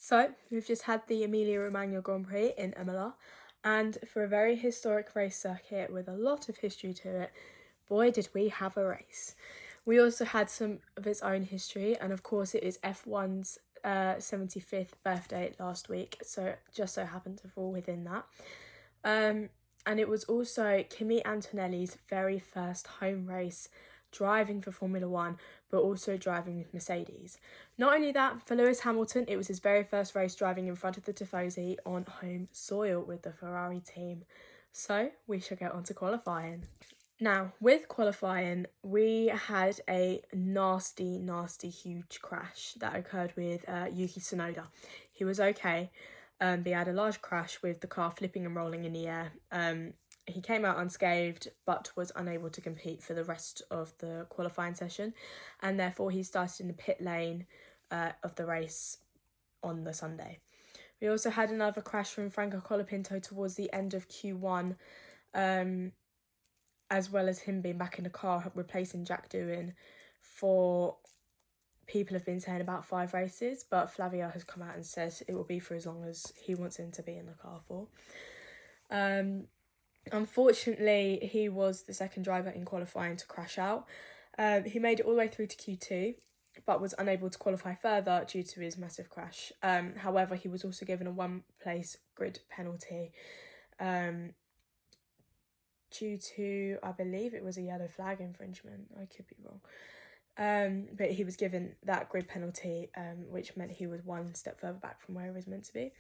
So, we've just had the Emilia-Romagna Grand Prix in Imola, and for a very historic race circuit with a lot of history to it, boy did we have a race. We also had some of its own history, and of course it is F1's 75th birthday last week, so it just so happened to fall within that. And it was also Kimi Antonelli's very first home race driving for Formula One, but also driving with Mercedes. Not only that, for Lewis Hamilton, it was his very first race driving in front of the Tifosi on home soil with the Ferrari team. So we shall get on to qualifying. Now, with qualifying, we had a nasty, huge crash that occurred with Yuki Tsunoda. He was okay, but he had a large crash with the car flipping and rolling in the air. He came out unscathed, but was unable to compete for the rest of the qualifying session, and therefore he started in the pit lane of the race on the Sunday. We also had another crash from Franco Colapinto towards the end of Q1, as well as him being back in the car, replacing Jack Doohan for, people have been saying, about 5 races, but Flavio has come out and said it will be for as long as he wants him to be in the car for. Unfortunately, he was the second driver in qualifying to crash out. He made it all the way through to Q2, but was unable to qualify further due to his massive crash. However, he was also given a 1-place grid penalty due to, I believe it was a yellow flag infringement. I could be wrong. But he was given that grid penalty, which meant he was 1 step further back from where he was meant to be.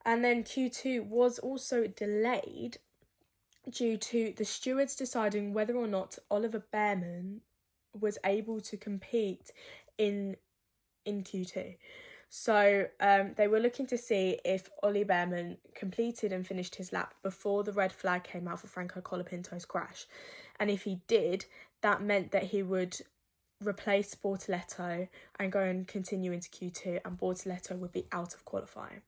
And then Q2 was also delayed due to the stewards deciding whether or not Oliver Bearman was able to compete in Q2. So they were looking to see if Ollie Bearman completed and finished his lap before the red flag came out for Franco Colapinto's crash. And if he did, that meant that he would replace Bortoleto and go and continue into Q2, and Bortoleto would be out of qualifying.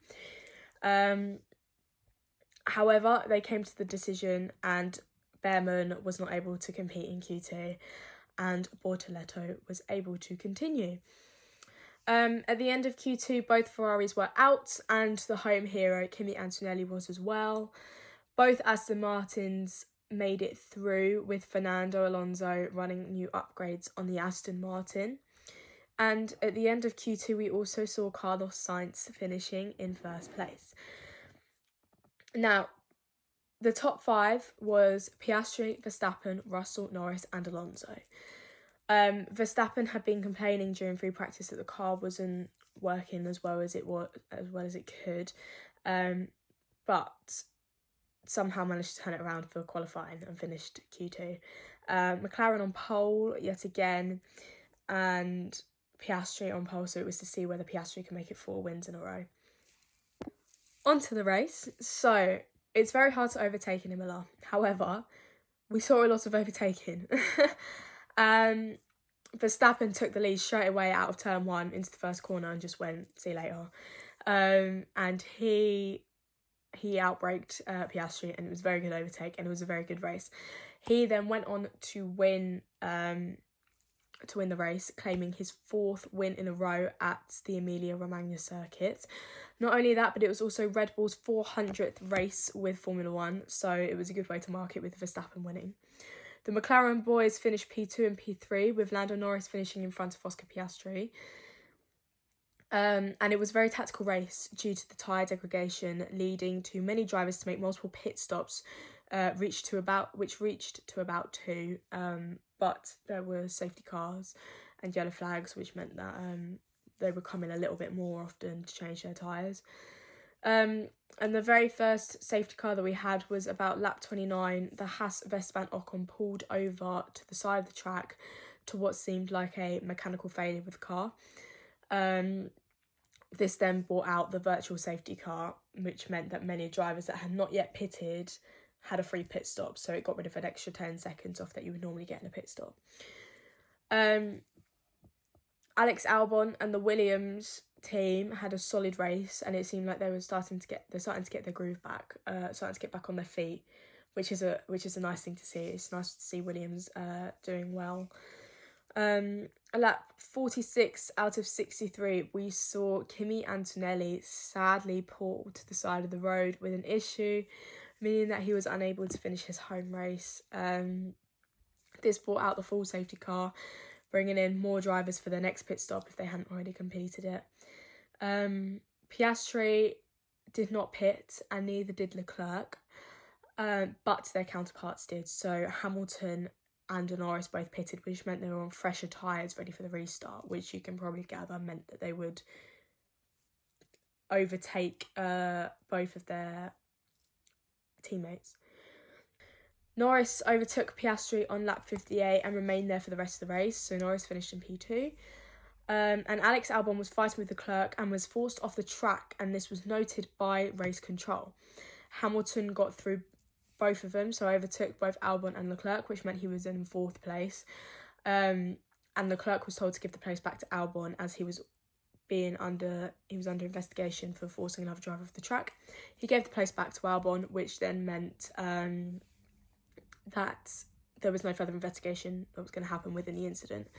However, they came to the decision and Bearman was not able to compete in Q2 and Bortoleto was able to continue. At the end of Q2, both Ferraris were out and the home hero, Kimi Antonelli, was as well. Both Aston Martins made it through, with Fernando Alonso running new upgrades on the Aston Martin. And at the end of Q2, we also saw Carlos Sainz finishing in first place. Now, the top 5 was Piastri, Verstappen, Russell, Norris and Alonso. Verstappen had been complaining during free practice that the car wasn't working as well as it could, but somehow managed to turn it around for qualifying and finished Q2. McLaren on pole yet again, and Piastri on pole, so it was to see whether Piastri can make it 4 wins in a row. On to the race. So it's very hard to overtake in Imola. However, we saw a lot of overtaking. Verstappen took the lead straight away out of turn 1 into the first corner and just went, see you later. And he outbraked Piastri, and it was a very good overtake, and it was a very good race. He then went on to win the race, claiming his 4th win in a row at the Emilia-Romagna circuit. Not only that, but it was also Red Bull's 400th race with Formula One, so it was a good way to mark it with Verstappen winning. The McLaren boys finished P2 and P3, with Lando Norris finishing in front of Oscar Piastri. And it was a very tactical race due to the tyre degradation, leading to many drivers to make multiple pit stops, which reached to about 2. But there were safety cars and yellow flags, which meant that they would come in a little bit more often to change their tyres. And the very first safety car that we had was about lap 29. The Haas Esteban Ocon pulled over to the side of the track to what seemed like a mechanical failure with the car. This then brought out the virtual safety car, which meant that many drivers that had not yet pitted had a free pit stop, so it got rid of an extra 10 seconds off that you would normally get in a pit stop. Alex Albon and the Williams team had a solid race, and it seemed like they were starting to get their groove back, starting to get back on their feet, which is a nice thing to see. It's nice to see Williams doing well. A lap 46 out of 63, we saw Kimi Antonelli sadly pull to the side of the road with an issue, meaning that he was unable to finish his home race. This brought out the full safety car, bringing in more drivers for the next pit stop if they hadn't already completed it. Piastri did not pit, and neither did Leclerc, but their counterparts did. So Hamilton and Norris both pitted, which meant they were on fresher tyres ready for the restart, which you can probably gather meant that they would overtake both of their teammates. Norris overtook Piastri on lap 58 and remained there for the rest of the race, so Norris finished in P2. And Alex Albon was fighting with Leclerc and was forced off the track, and this was noted by race control. Hamilton got through both of them, so overtook both Albon and Leclerc, which meant he was in 4th place. And Leclerc was told to give the place back to Albon as he was under investigation for forcing another driver off the track. He gave the place back to Albon, which then meant that there was no further investigation that was going to happen within the incident.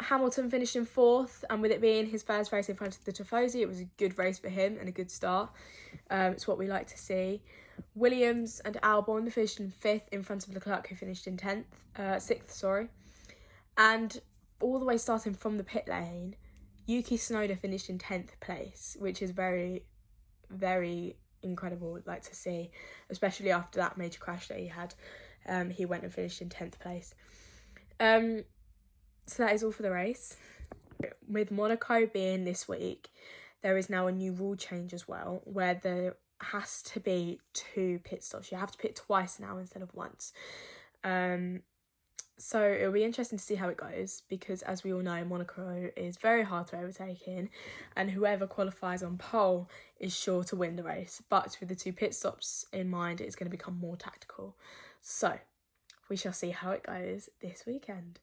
Hamilton finished in 4th, and with it being his first race in front of the Tifosi, it was a good race for him and a good start. It's what we like to see. Williams and Albon finished in 5th in front of Leclerc, who finished in 6th. And all the way starting from the pit lane, Yuki Tsunoda finished in 10th place, which is very, very incredible to see, especially after that major crash that he had. He went and finished in 10th place. So that is all for the race. With Monaco being this week, there is now a new rule change as well, where there has to be 2 pit stops. You have to pit twice now instead of once. So it'll be interesting to see how it goes, because as we all know, Monaco is very hard to overtake in, and whoever qualifies on pole is sure to win the race. But with the 2 pit stops in mind, it's going to become more tactical. So we shall see how it goes this weekend.